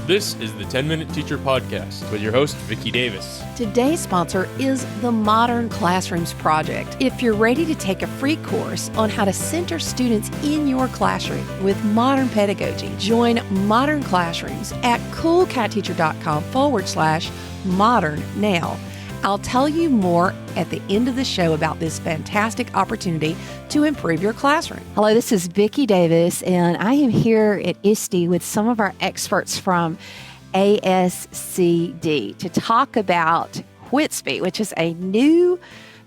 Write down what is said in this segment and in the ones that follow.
This is the 10-Minute Teacher Podcast with your host, Vicki Davis. Today's sponsor is the Modern Classrooms Project. If you're ready to take a free course on how to center students in your classroom with modern pedagogy, join Modern Classrooms at coolcatteacher.com/modern now. I'll tell you more at the end of the show about this fantastic opportunity to improve your classroom. Hello, this is Vicki Davis, and I am here at ISTE with some of our experts from ASCD to talk about Whitsby, which is a new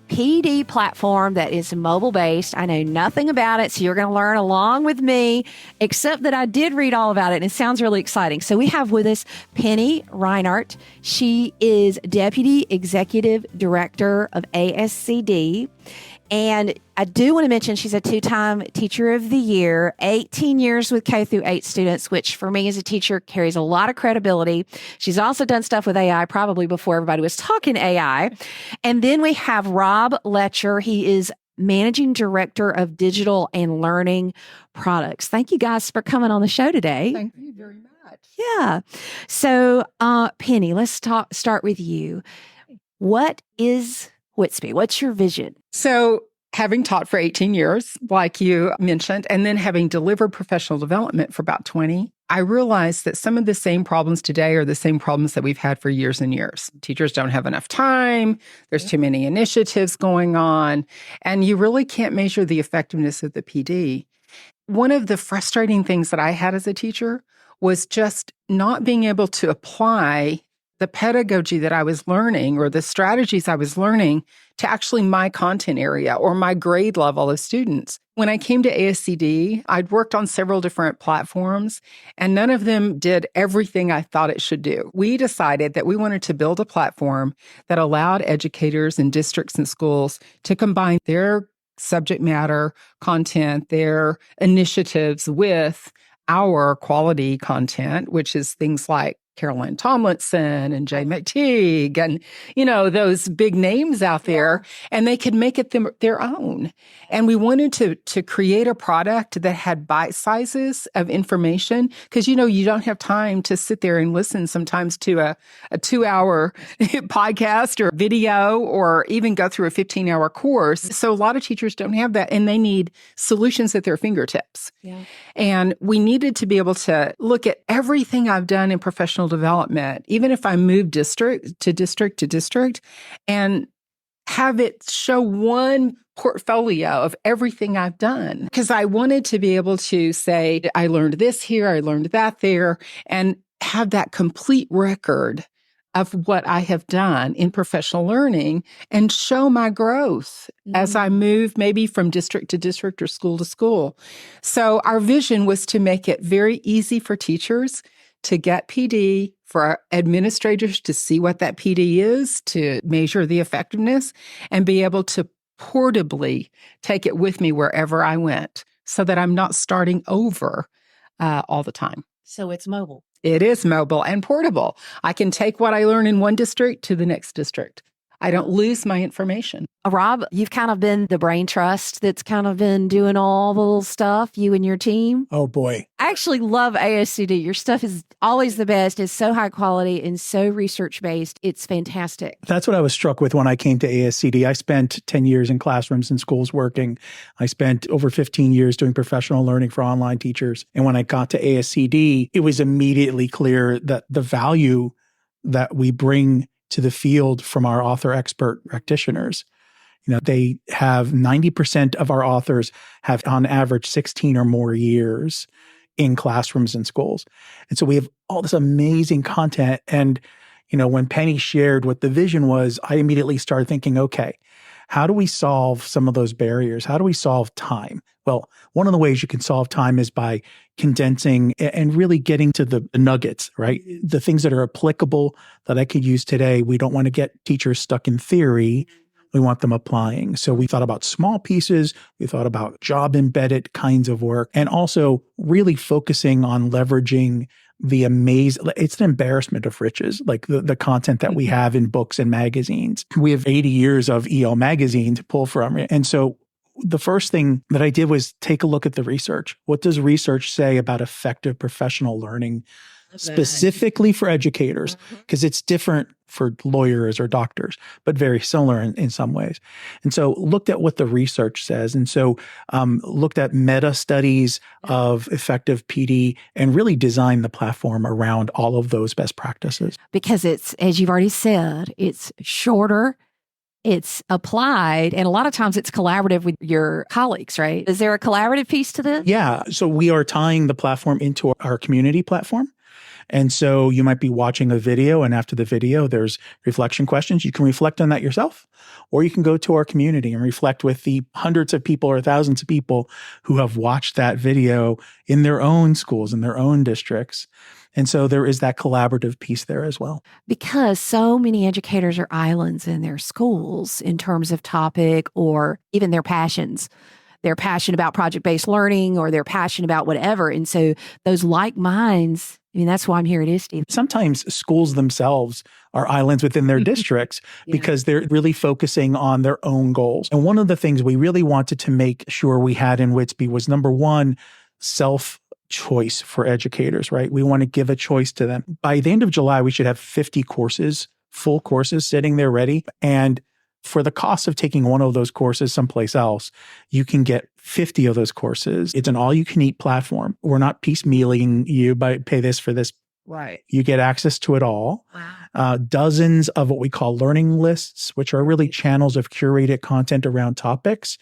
PD platform that is mobile-based. I know nothing about it, so you're going to learn along with me, except that I did read all about it, and it sounds really exciting. So we have with us Penny Reinhardt. She is Deputy Executive Director of ASCD. And I do want to mention she's a two-time Teacher of the Year, 18 years with K through 8 students, which for me as a teacher carries a lot of credibility. She's also done stuff with AI, probably before everybody was talking AI. And then we have Rob Letcher. He is Managing Director of Digital and Learning Products. Thank you guys for coming on the show today. Thank you very much. Yeah. So, Penny, let's start with you. What is Whitsby? What's your vision? So, having taught for 18 years, like you mentioned, and then having delivered professional development for about 20, I realized that some of the same problems today are the same problems that we've had for years and years. Teachers don't have enough time. There's too many initiatives going on, and you really can't measure the effectiveness of the PD. One of the frustrating things that I had as a teacher was just not being able to apply the pedagogy that I was learning or the strategies I was learning to actually my content area or my grade level of students. When I came to ASCD, I'd worked on several different platforms, and none of them did everything I thought it should do. We decided that we wanted to build a platform that allowed educators in districts and schools to combine their subject matter content, their initiatives with our quality content, which is things like Caroline Tomlinson and Jay McTeague and, those big names out there, and they could make it their own. And we wanted to create a product that had bite sizes of information because, you don't have time to sit there and listen sometimes to a 2-hour podcast or video or even go through a 15-hour course. So a lot of teachers don't have that, and they need solutions at their fingertips. Yeah. And we needed to be able to look at everything I've done in professional development, even if I move district to district, and have it show one portfolio of everything I've done. Because I wanted to be able to say, I learned this here, I learned that there, and have that complete record of what I have done in professional learning and show my growth as I move maybe from district to district or school to school. So our vision was to make it very easy for teachers to get PD, for our administrators to see what that PD is, to measure the effectiveness, and be able to portably take it with me wherever I went so that I'm not starting over all the time. So it's mobile. It is mobile and portable. I can take what I learn in one district to the next district. I don't lose my information. Rob, you've kind of been the brain trust that's kind of been doing all the little stuff, you and your team. Oh, boy. I actually love ASCD. Your stuff is always the best. It's so high quality and so research-based. It's fantastic. That's what I was struck with when I came to ASCD. I spent 10 years in classrooms and schools working. I spent over 15 years doing professional learning for online teachers. And when I got to ASCD, it was immediately clear that the value that we bring to the field from our author expert practitioners. They have 90% of our authors have on average 16 or more years in classrooms and schools. And so we have all this amazing content. And, when Penny shared what the vision was, I immediately started thinking, okay, how do we solve some of those barriers? How do we solve time? Well, one of the ways you can solve time is by condensing and really getting to the nuggets, right? The things that are applicable that I could use today. We don't want to get teachers stuck in theory. We want them applying. So we thought about small pieces. We thought about job embedded kinds of work, and also really focusing on leveraging the it's an embarrassment of riches, like the content that we have in books and magazines. We have 80 years of EL magazine to pull from. And so the first thing that I did was take a look at the research. What does research say about effective professional learning, specifically for educators? Because it's different for lawyers or doctors, but very similar in some ways. And so looked at what the research says. And so looked at meta studies of effective PD and really designed the platform around all of those best practices. Because it's, as you've already said, it's shorter, it's applied, and a lot of times it's collaborative with your colleagues, right? Is there a collaborative piece to this? Yeah. So we are tying the platform into our community platform. And so you might be watching a video, and after the video, there's reflection questions. You can reflect on that yourself, or you can go to our community and reflect with the hundreds of people or thousands of people who have watched that video in their own schools, in their own districts. And so there is that collaborative piece there as well. Because so many educators are islands in their schools in terms of topic or even their passions. They're passionate about project-based learning, or they're passionate about whatever. And so those like minds, I mean, that's why I'm here at ISTE. Sometimes schools themselves are islands within their districts because they're really focusing on their own goals. And one of the things we really wanted to make sure we had in Whitsby was, number one, self-choice for educators, right? We want to give a choice to them. By the end of July, we should have 50 courses, full courses sitting there ready. And for the cost of taking one of those courses someplace else, you can get 50 of those courses. It's an all-you-can-eat platform. We're not piecemealing you by pay this for this. Right. You get access to it all. Wow. Dozens of what we call learning lists, which are really channels of curated content around topics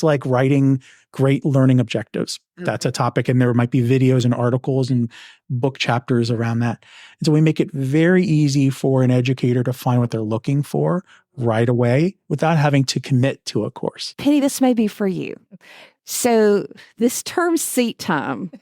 like writing great learning objectives. Okay. That's a topic, and there might be videos and articles and book chapters around that. And so we make it very easy for an educator to find what they're looking for right away without having to commit to a course. Penny, this may be for you. So this term seat time,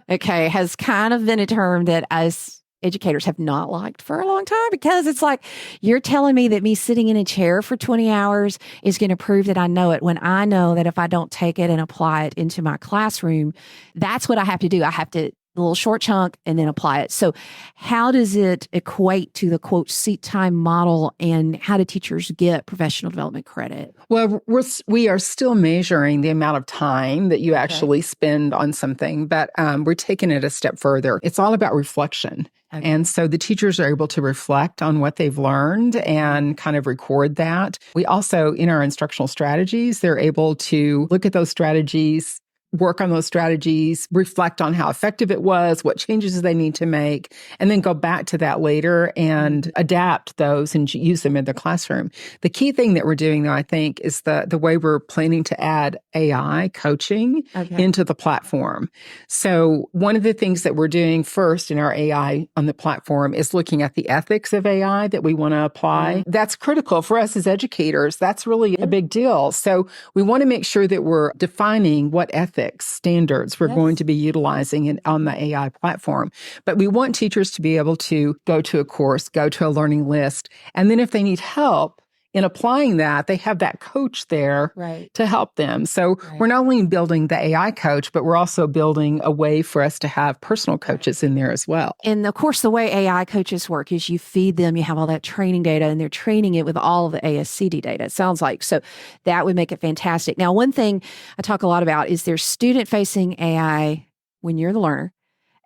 okay, has kind of been a term that as educators have not liked for a long time, because it's like, you're telling me that me sitting in a chair for 20 hours is going to prove that I know it, when I know that if I don't take it and apply it into my classroom, that's what I have to do. I have to a little short chunk and then apply it. So how does it equate to the quote seat time model, and how do teachers get professional development credit? Well, we are still measuring the amount of time that you actually spend on something, but we're taking it a step further. It's all about reflection. Okay. And so the teachers are able to reflect on what they've learned and kind of record that. We also, in our instructional strategies, they're able to look at those strategies, work on those strategies, reflect on how effective it was, what changes they need to make, and then go back to that later and adapt those and use them in the classroom. The key thing that we're doing, though, I think, is the way we're planning to add AI coaching into the platform. So one of the things that we're doing first in our AI on the platform is looking at the ethics of AI that we want to apply. That's critical for us as educators. That's really a big deal. So we want to make sure that we're defining what ethics standards we're going to be utilizing on the AI platform. But we want teachers to be able to go to a course, go to a learning list, and then if they need help in applying that, they have that coach there to help them. So we're not only building the AI coach, but we're also building a way for us to have personal coaches in there as well. And of course, the way AI coaches work is you feed them, you have all that training data, and they're training it with all of the ASCD data, it sounds like. So that would make it fantastic. Now, one thing I talk a lot about is there's student-facing AI when you're the learner,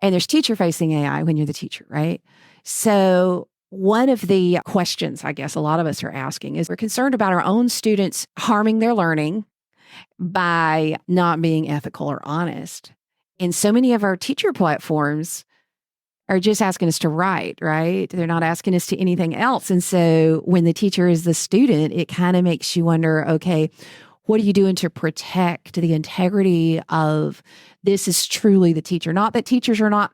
and there's teacher-facing AI when you're the teacher, right? So one of the questions I guess a lot of us are asking is, we're concerned about our own students harming their learning by not being ethical or honest. And so many of our teacher platforms are just asking us to write, right? They're not asking us to anything else. And so when the teacher is the student, it kind of makes you wonder, okay, what are you doing to protect the integrity of this is truly the teacher? Not that teachers are not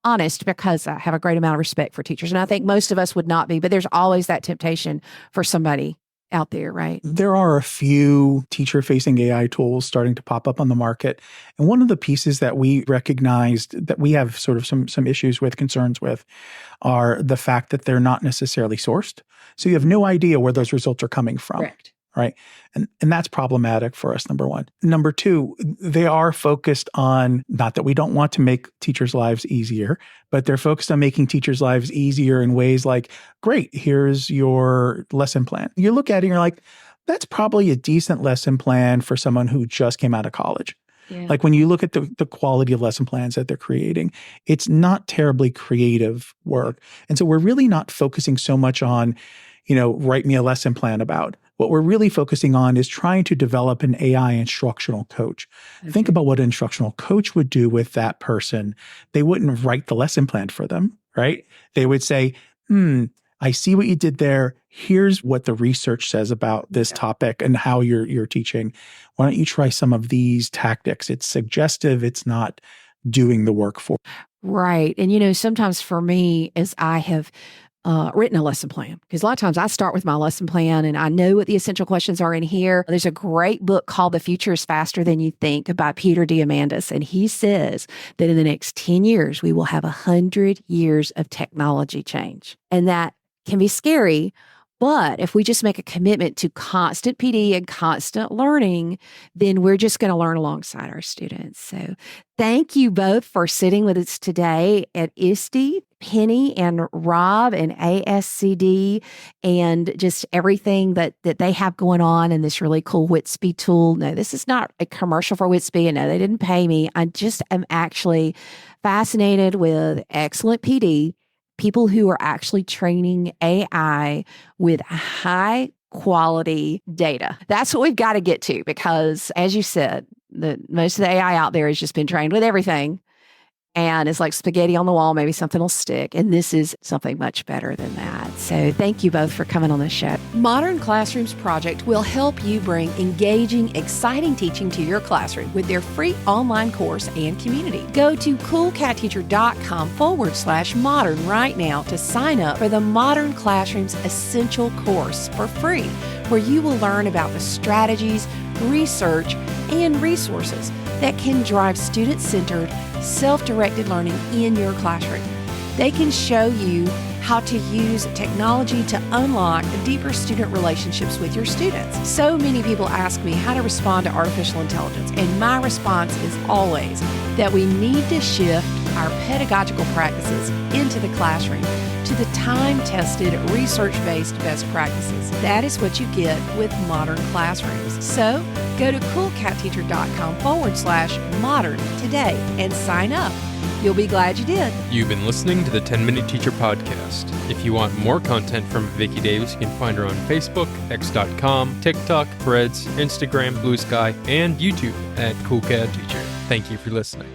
honest, because I have a great amount of respect for teachers, and I think most of us would not be, but there's always that temptation for somebody out there, right? There are a few teacher-facing AI tools starting to pop up on the market. And one of the pieces that we recognized that we have sort of some issues with, concerns with, are the fact that they're not necessarily sourced. So you have no idea where those results are coming from. Correct. Right. And that's problematic for us, number one. Number two, they are focused on, not that we don't want to make teachers' lives easier, but they're focused on making teachers' lives easier in ways like, great, here's your lesson plan. You look at it and you're like, that's probably a decent lesson plan for someone who just came out of college. Yeah. Like when you look at the quality of lesson plans that they're creating, it's not terribly creative work. And so we're really not focusing so much on, write me a lesson plan about. What we're really focusing on is trying to develop an AI instructional coach. Okay. Think about what an instructional coach would do with that person. They wouldn't write the lesson plan for them, right? They would say, I see what you did there. Here's what the research says about this topic and how you're teaching. Why don't you try some of these tactics? It's suggestive. It's not doing the work for. Right. And, sometimes for me, as I have written a lesson plan, because a lot of times I start with my lesson plan and I know what the essential questions are in here. There's a great book called The Future is Faster Than You Think by Peter Diamandis. And he says that in the next 10 years, we will have 100 years of technology change. And that can be scary. But if we just make a commitment to constant PD and constant learning, then we're just going to learn alongside our students. So thank you both for sitting with us today at ISTE, Penny and Rob and ASCD, and just everything that they have going on in this really cool Whitsby tool. No, this is not a commercial for Whitsby, and no, they didn't pay me. I just am actually fascinated with excellent PD, people who are actually training AI with high quality data. That's what we've got to get to, because as you said, most of the AI out there has just been trained with everything. And it's like spaghetti on the wall, maybe something will stick. And this is something much better than that. So thank you both for coming on the show. Modern Classrooms Project will help you bring engaging, exciting teaching to your classroom with their free online course and community. Go to coolcatteacher.com/modern right now to sign up for the Modern Classrooms Essential course for free, where you will learn about the strategies, research, and resources that can drive student-centered, self-directed learning in your classroom. They can show you how to use technology to unlock deeper student relationships with your students. So many people ask me how to respond to artificial intelligence, and my response is always that we need to shift our pedagogical practices into the classroom to the time-tested, research-based best practices. That is what you get with Modern Classrooms. So go to coolcatteacher.com/modern today and sign up. You'll be glad you did. You've been listening to the 10-Minute Teacher Podcast. If you want more content from Vicki Davis, you can find her on Facebook, X.com, TikTok, Threads, Instagram, Blue Sky, and YouTube at Cool Cat Teacher. Thank you for listening.